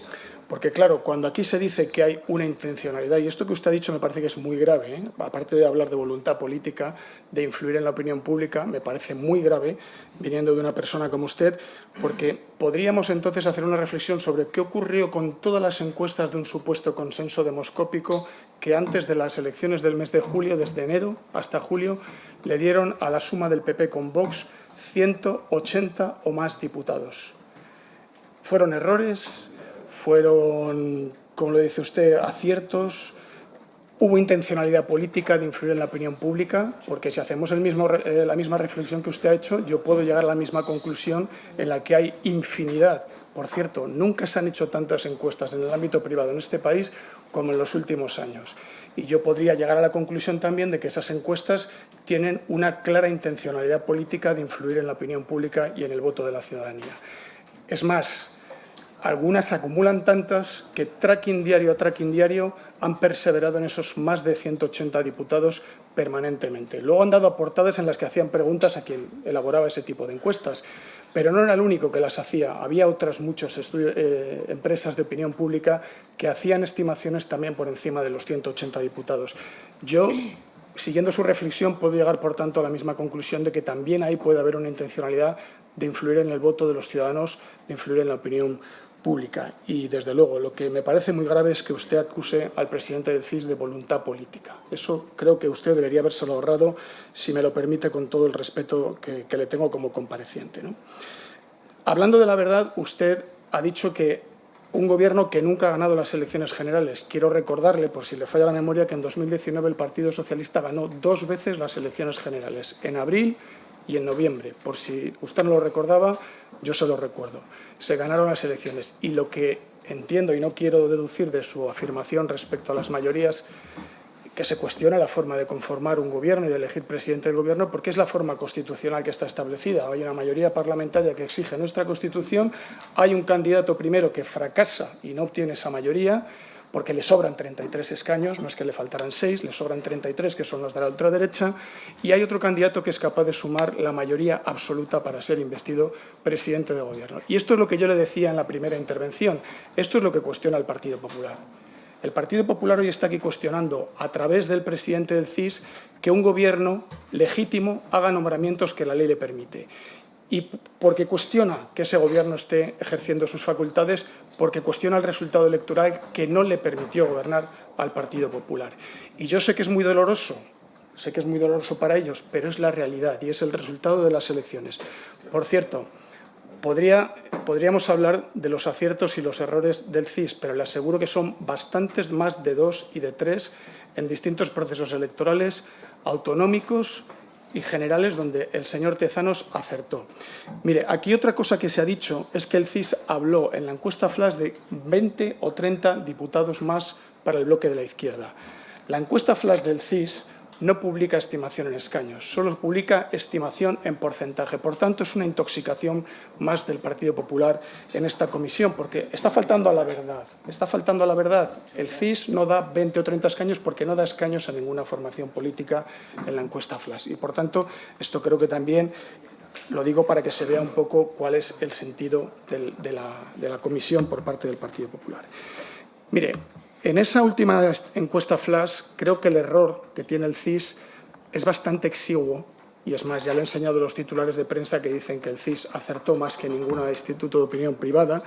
Porque, claro, cuando aquí se dice que hay una intencionalidad, y esto que usted ha dicho me parece que es muy grave, aparte de hablar de voluntad política, de influir en la opinión pública, me parece muy grave, viniendo de una persona como usted, porque podríamos entonces hacer una reflexión sobre qué ocurrió con todas las encuestas de un supuesto consenso demoscópico que antes de las elecciones del mes de julio, desde enero hasta julio, le dieron a la suma del PP con Vox 180 o más diputados. Fueron errores, fueron, como lo dice usted, aciertos, hubo intencionalidad política de influir en la opinión pública, porque si hacemos la misma reflexión que usted ha hecho, yo puedo llegar a la misma conclusión en la que hay infinidad. Por cierto, nunca se han hecho tantas encuestas en el ámbito privado en este país como en los últimos años. Y yo podría llegar a la conclusión también de que esas encuestas tienen una clara intencionalidad política de influir en la opinión pública y en el voto de la ciudadanía. Es más, algunas acumulan tantas que tracking diario a tracking diario han perseverado en esos más de 180 diputados permanentemente. Luego han dado portadas en las que hacían preguntas a quien elaboraba ese tipo de encuestas, pero no era el único que las hacía. Había otras muchas empresas de opinión pública que hacían estimaciones también por encima de los 180 diputados. Yo, siguiendo su reflexión, puedo llegar, por tanto, a la misma conclusión de que también ahí puede haber una intencionalidad de influir en el voto de los ciudadanos, de influir en la opinión pública. Y, desde luego, lo que me parece muy grave es que usted acuse al presidente del CIS de voluntad política. Eso creo que usted debería habérselo ahorrado, si me lo permite, con todo el respeto que le tengo como compareciente, ¿no? Hablando de la verdad, usted ha dicho que un gobierno que nunca ha ganado las elecciones generales. Quiero recordarle, por si le falla la memoria, que en 2019 el Partido Socialista ganó 2 veces las elecciones generales, en abril y en noviembre. Por si usted no lo recordaba, yo se lo recuerdo. Se ganaron las elecciones y lo que entiendo y no quiero deducir de su afirmación respecto a las mayorías, que se cuestiona la forma de conformar un gobierno y de elegir presidente del gobierno, porque es la forma constitucional que está establecida. Hay una mayoría parlamentaria que exige nuestra Constitución, hay un candidato primero que fracasa y no obtiene esa mayoría, porque le sobran 33 escaños, no es que le faltaran 6, le sobran 33, que son los de la ultraderecha, y hay otro candidato que es capaz de sumar la mayoría absoluta para ser investido presidente de gobierno. Y esto es lo que yo le decía en la primera intervención, esto es lo que cuestiona el Partido Popular. El Partido Popular hoy está aquí cuestionando, a través del presidente del CIS, que un gobierno legítimo haga nombramientos que la ley le permite. Y porque cuestiona que ese gobierno esté ejerciendo sus facultades, porque cuestiona el resultado electoral que no le permitió gobernar al Partido Popular. Y yo sé que es muy doloroso para ellos, pero es la realidad y es el resultado de las elecciones. Por cierto, podríamos hablar de los aciertos y los errores del CIS, pero le aseguro que son bastantes más de 2 y de 3 en distintos procesos electorales autonómicos y generales donde el señor Tezanos acertó. Mire, aquí otra cosa que se ha dicho es que el CIS habló en la encuesta flash de 20 o 30 diputados más para el bloque de la izquierda. La encuesta flash del CIS no publica estimación en escaños, solo publica estimación en porcentaje. Por tanto, es una intoxicación más del Partido Popular en esta comisión, porque está faltando a la verdad. Está faltando a la verdad. El CIS no da 20 o 30 escaños porque no da escaños a ninguna formación política en la encuesta flash. Y, por tanto, esto creo que también lo digo para que se vea un poco cuál es el sentido de la comisión por parte del Partido Popular. Mire, en esa última encuesta flash, creo que el error que tiene el CIS es bastante exiguo, y es más, ya le he enseñado los titulares de prensa que dicen que el CIS acertó más que ningún instituto de opinión privada,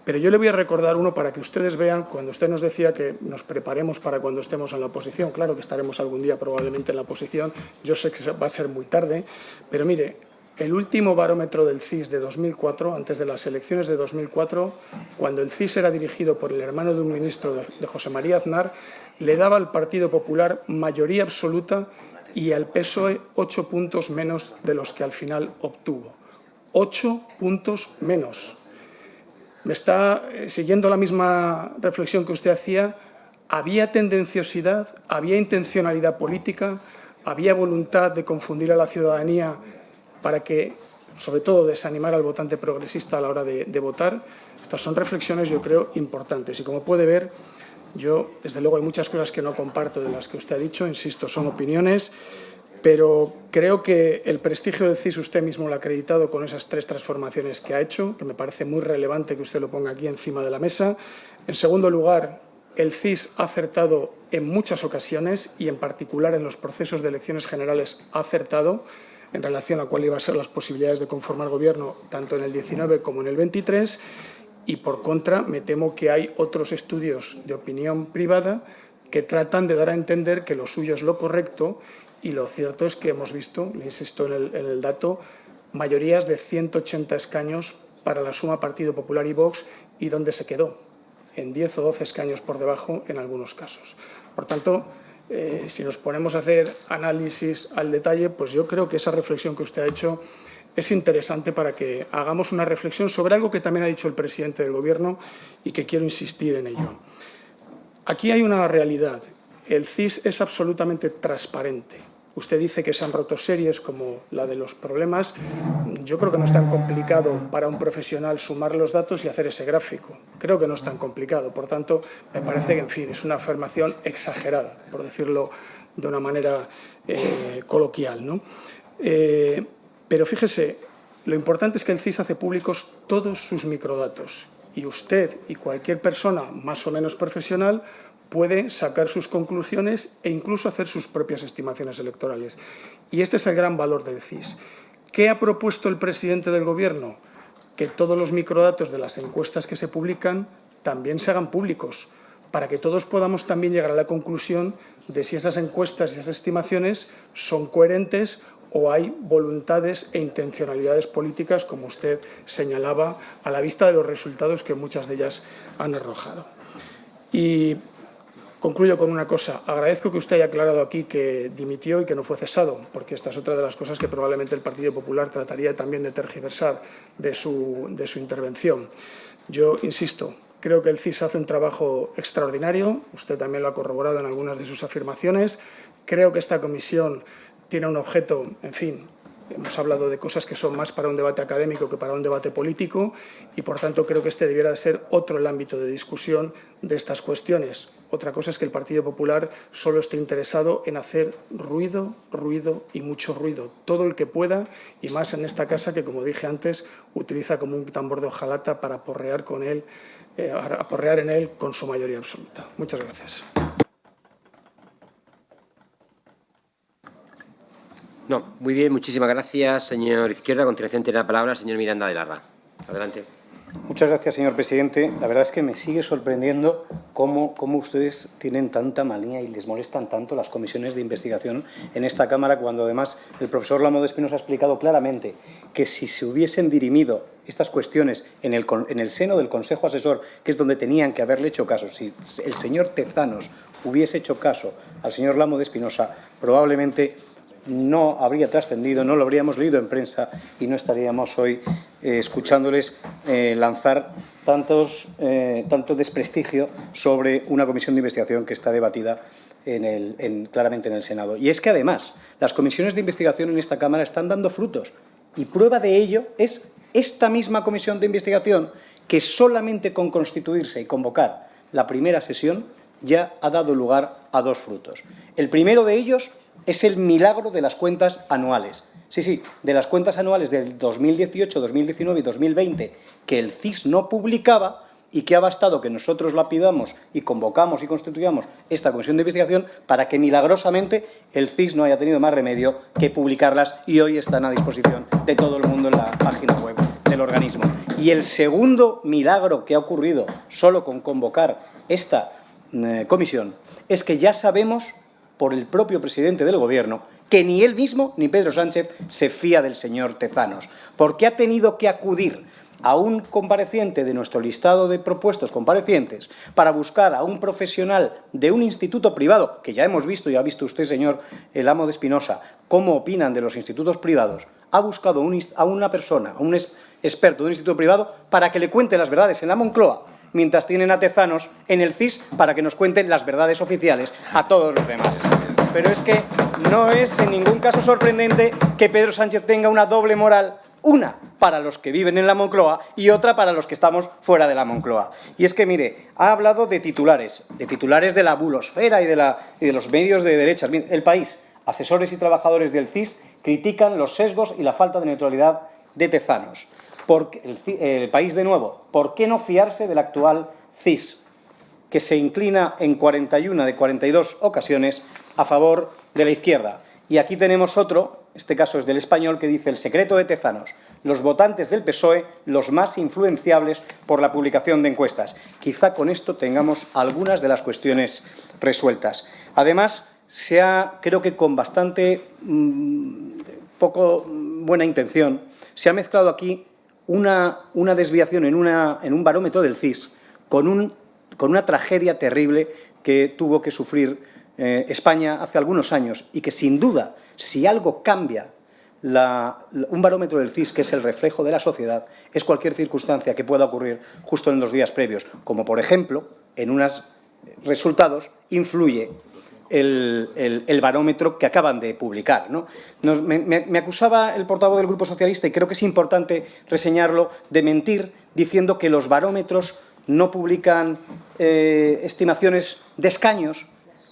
pero yo le voy a recordar uno para que ustedes vean, cuando usted nos decía que nos preparemos para cuando estemos en la oposición. Claro que estaremos algún día probablemente en la oposición, yo sé que va a ser muy tarde, pero mire, el último barómetro del CIS de 2004, antes de las elecciones de 2004, cuando el CIS era dirigido por el hermano de un ministro de José María Aznar, le daba al Partido Popular mayoría absoluta y al PSOE 8 puntos menos de los que al final obtuvo. 8 puntos menos. ¿Me está siguiendo la misma reflexión que usted hacía? Había tendenciosidad, había intencionalidad política, había voluntad de confundir a la ciudadanía para que sobre todo desanimar al votante progresista a la hora de votar. Estas son reflexiones, yo creo, importantes. Y como puede ver, yo, desde luego, hay muchas cosas que no comparto de las que usted ha dicho, insisto, son opiniones, pero creo que el prestigio del CIS usted mismo lo ha acreditado con esas 3 transformaciones que ha hecho, que me parece muy relevante que usted lo ponga aquí encima de la mesa. En segundo lugar, el CIS ha acertado en muchas ocasiones y, en particular, en los procesos de elecciones generales ha acertado en relación a cuáles iban a ser las posibilidades de conformar gobierno, tanto en el 19 como en el 23. Y, por contra, me temo que hay otros estudios de opinión privada que tratan de dar a entender que lo suyo es lo correcto, y lo cierto es que hemos visto, le insisto en el dato, mayorías de 180 escaños para la suma Partido Popular y Vox, y ¿dónde se quedó? En 10 o 12 escaños por debajo en algunos casos. Por tanto, si nos ponemos a hacer análisis al detalle, pues yo creo que esa reflexión que usted ha hecho es interesante para que hagamos una reflexión sobre algo que también ha dicho el presidente del Gobierno y que quiero insistir en ello. Aquí hay una realidad. El CIS es absolutamente transparente. Usted dice que se han roto series como la de los problemas. Yo creo que no es tan complicado para un profesional sumar los datos y hacer ese gráfico. Creo que no es tan complicado. Por tanto, me parece que, en fin, es una afirmación exagerada, por decirlo de una manera coloquial, ¿no? Pero fíjese, lo importante es que el CIS hace públicos todos sus microdatos, y usted y cualquier persona más o menos profesional puede sacar sus conclusiones e incluso hacer sus propias estimaciones electorales. Y este es el gran valor del CIS. ¿Qué ha propuesto el presidente del Gobierno? Que todos los microdatos de las encuestas que se publican también se hagan públicos, para que todos podamos también llegar a la conclusión de si esas encuestas y esas estimaciones son coherentes o hay voluntades e intencionalidades políticas, como usted señalaba, a la vista de los resultados que muchas de ellas han arrojado. Y concluyo con una cosa. Agradezco que usted haya aclarado aquí que dimitió y que no fue cesado, porque esta es otra de las cosas que probablemente el Partido Popular trataría también de tergiversar de su intervención. Yo insisto, creo que el CIS hace un trabajo extraordinario. Usted también lo ha corroborado en algunas de sus afirmaciones. Creo que esta comisión tiene un objeto, en fin, hemos hablado de cosas que son más para un debate académico que para un debate político, y, por tanto, creo que este debiera de ser otro el ámbito de discusión de estas cuestiones. Otra cosa es que el Partido Popular solo esté interesado en hacer ruido, ruido y mucho ruido, todo el que pueda, y más en esta casa que, como dije antes, utiliza como un tambor de hojalata para aporrear en él con su mayoría absoluta. Muchas gracias. No, muy bien, muchísimas gracias, señor Izquierdo. A continuación tiene la palabra el señor Miranda de Larra. Adelante. Muchas gracias, señor presidente. La verdad es que me sigue sorprendiendo cómo ustedes tienen tanta manía y les molestan tanto las comisiones de investigación en esta Cámara, cuando además el profesor Lamo de Espinosa ha explicado claramente que si se hubiesen dirimido estas cuestiones en el seno del Consejo Asesor, que es donde tenían que haberle hecho caso, si el señor Tezanos hubiese hecho caso al señor Lamo de Espinosa, probablemente no habría trascendido, no lo habríamos leído en prensa y no estaríamos hoy escuchándoles lanzar tanto desprestigio sobre una comisión de investigación que está debatida claramente en el Senado. Y es que, además, las comisiones de investigación en esta Cámara están dando frutos, y prueba de ello es esta misma comisión de investigación que solamente con constituirse y convocar la primera sesión ya ha dado lugar a 2 frutos. El primero de ellos es el milagro de las cuentas anuales. Sí, de las cuentas anuales del 2018, 2019 y 2020 que el CIS no publicaba, y que ha bastado que nosotros la pidamos y convocamos y constituyamos esta comisión de investigación para que milagrosamente el CIS no haya tenido más remedio que publicarlas, y hoy están a disposición de todo el mundo en la página web del organismo. Y el segundo milagro que ha ocurrido solo con convocar esta comisión es que ya sabemos por el propio presidente del Gobierno que ni él mismo ni Pedro Sánchez se fía del señor Tezanos, porque ha tenido que acudir a un compareciente de nuestro listado de propuestos comparecientes para buscar a un profesional de un instituto privado, que ya hemos visto y ha visto usted, señor Lamo de Espinosa, cómo opinan de los institutos privados. Ha buscado a una persona, a un experto de un instituto privado, para que le cuente las verdades en la Moncloa, mientras tienen a Tezanos en el CIS para que nos cuenten las verdades oficiales a todos los demás. Pero es que no es en ningún caso sorprendente que Pedro Sánchez tenga una doble moral Una para los que viven en la Moncloa y otra para los que estamos fuera de la Moncloa. Y es que, mire, ha hablado de titulares de la bulosfera y de los medios de derechas. Mire, El País, asesores y trabajadores del CIS critican los sesgos y la falta de neutralidad de Tezanos. El País, de nuevo, ¿por qué no fiarse del actual CIS, que se inclina en 41 de 42 ocasiones a favor de la izquierda? Y aquí tenemos otro, este caso es del Español, que dice: el secreto de Tezanos, los votantes del PSOE, los más influenciables por la publicación de encuestas. Quizá con esto tengamos algunas de las cuestiones resueltas. Además, creo que con bastante poco buena intención, se ha mezclado aquí una desviación en un barómetro del CIS con una tragedia terrible que tuvo que sufrir España hace algunos años y que, sin duda, si algo cambia un barómetro del CIS, que es el reflejo de la sociedad, es cualquier circunstancia que pueda ocurrir justo en los días previos, como, por ejemplo, en unos resultados influye el barómetro que acaban de publicar, ¿no? Me acusaba el portavoz del Grupo Socialista, y creo que es importante reseñarlo, de mentir diciendo que los barómetros no publican estimaciones de escaños,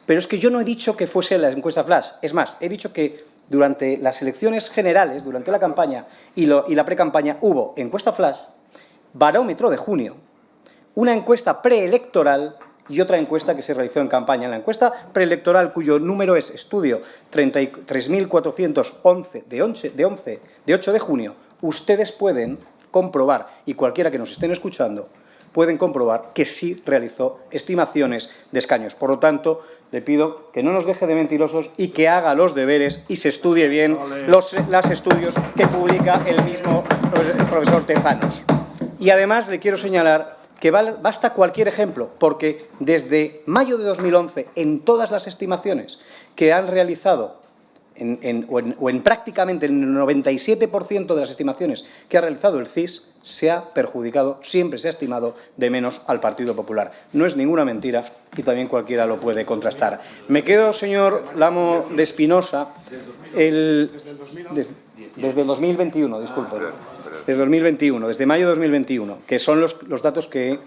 pero es que yo no he dicho que fuese la encuesta flash. Es más, he dicho que durante las elecciones generales, durante la campaña y la precampaña, hubo encuesta flash, barómetro de junio, una encuesta preelectoral y otra encuesta que se realizó en campaña. La encuesta preelectoral, cuyo número es estudio 33.411 de 8 de junio, ustedes pueden comprobar, y cualquiera que nos estén escuchando, pueden comprobar que sí realizó estimaciones de escaños. Por lo tanto, le pido que no nos deje de mentirosos y que haga los deberes y se estudie bien los estudios que publica el mismo profesor Tezanos. Y además le quiero señalar que basta cualquier ejemplo, porque desde mayo de 2011, en todas las estimaciones que han realizado, en prácticamente el 97% de las estimaciones que ha realizado el CIS, se ha perjudicado, siempre se ha estimado de menos al Partido Popular. No es ninguna mentira y también cualquiera lo puede contrastar. Me quedo, señor Lamo de Espinosa, desde el 2021, disculpe. Desde 2021, desde mayo de 2021, que son los datos que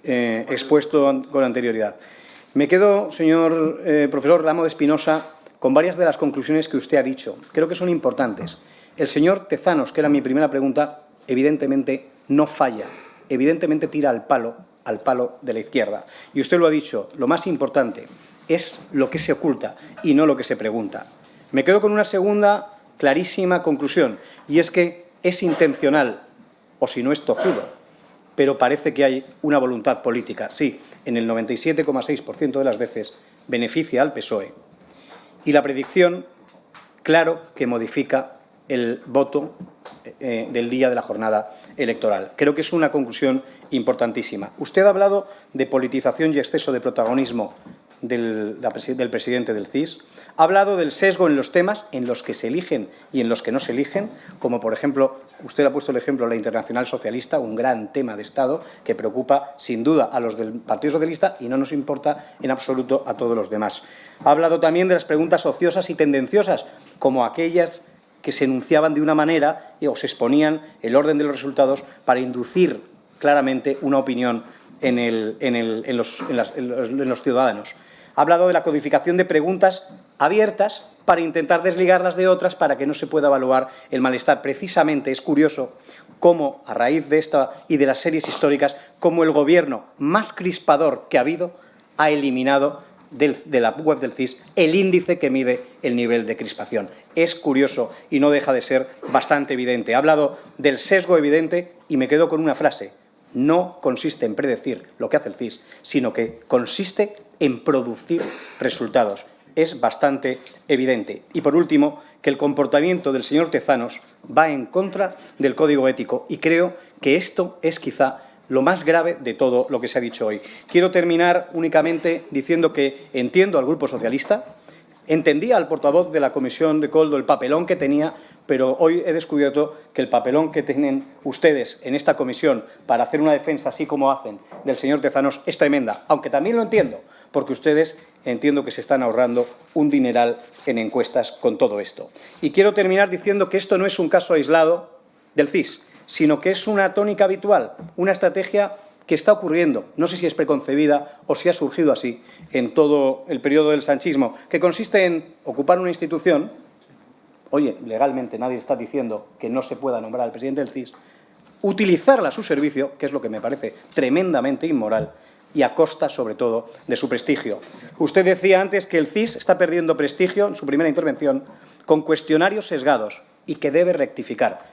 he expuesto con anterioridad. Me quedo, señor profesor Lamo de Espinosa, con varias de las conclusiones que usted ha dicho. Creo que son importantes. El señor Tezanos, que era mi primera pregunta, evidentemente no falla, evidentemente tira al palo de la izquierda. Y usted lo ha dicho, lo más importante es lo que se oculta y no lo que se pregunta. Me quedo con una segunda clarísima conclusión, y es que es intencional, o si no es tozudo, pero parece que hay una voluntad política. Sí, en el 97,6% de las veces beneficia al PSOE. Y la predicción, claro que modifica el voto del día de la jornada electoral. Creo que es una conclusión importantísima. Usted ha hablado de politización y exceso de protagonismo del presidente del CIS. Ha hablado del sesgo en los temas en los que se eligen y en los que no se eligen, como, por ejemplo, usted ha puesto el ejemplo de la Internacional Socialista, un gran tema de Estado que preocupa, sin duda, a los del Partido Socialista y no nos importa en absoluto a todos los demás. Ha hablado también de las preguntas ociosas y tendenciosas, como aquellas que se enunciaban de una manera o se exponían el orden de los resultados para inducir claramente una opinión en los ciudadanos. Ha hablado de la codificación de preguntas abiertas para intentar desligarlas de otras para que no se pueda evaluar el malestar. Precisamente es curioso cómo, a raíz de esta y de las series históricas, cómo el Gobierno más crispador que ha habido ha eliminado de la web del CIS el índice que mide el nivel de crispación. Es curioso y no deja de ser bastante evidente. Ha hablado del sesgo evidente y me quedo con una frase. No consiste en predecir lo que hace el CIS, sino que consiste en producir resultados. Es bastante evidente. Y, por último, que el comportamiento del señor Tezanos va en contra del Código Ético. Y creo que esto es quizá lo más grave de todo lo que se ha dicho hoy. Quiero terminar únicamente diciendo que entiendo al Grupo Socialista, entendía al portavoz de la Comisión de Koldo el papelón que tenía, pero hoy he descubierto que el papelón que tienen ustedes en esta comisión para hacer una defensa así como hacen del señor Tezanos es tremenda, aunque también lo entiendo, porque ustedes entiendo que se están ahorrando un dineral en encuestas con todo esto. Y quiero terminar diciendo que esto no es un caso aislado del CIS, sino que es una tónica habitual, una estrategia que está ocurriendo, no sé si es preconcebida o si ha surgido así en todo el periodo del sanchismo, que consiste en ocupar una institución. Oye, legalmente nadie está diciendo que no se pueda nombrar al presidente del CIS, utilizarla a su servicio, que es lo que me parece tremendamente inmoral, y a costa, sobre todo, de su prestigio. Usted decía antes que el CIS está perdiendo prestigio, en su primera intervención, con cuestionarios sesgados y que debe rectificar.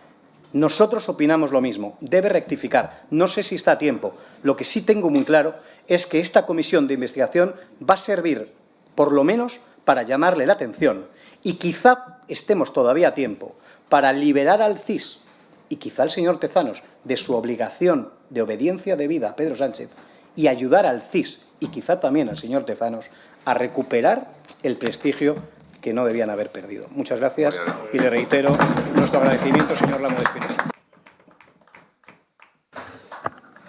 Nosotros opinamos lo mismo, debe rectificar. No sé si está a tiempo. Lo que sí tengo muy claro es que esta comisión de investigación va a servir, por lo menos, para llamarle la atención. Y quizá estemos todavía a tiempo para liberar al CIS y quizá al señor Tezanos de su obligación de obediencia debida a Pedro Sánchez y ayudar al CIS y quizá también al señor Tezanos a recuperar el prestigio que no debían haber perdido. Muchas gracias y le reitero nuestro agradecimiento, señor Lamo de Espinosa.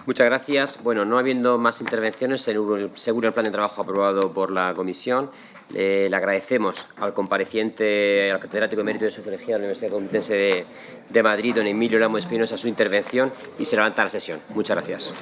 Muchas gracias. Bueno, no habiendo más intervenciones, según el plan de trabajo aprobado por la comisión, le agradecemos al compareciente, al catedrático emérito de Sociología de la Universidad Complutense de Madrid, don Emilio Lamo de Espinosa, su intervención y se levanta la sesión. Muchas gracias.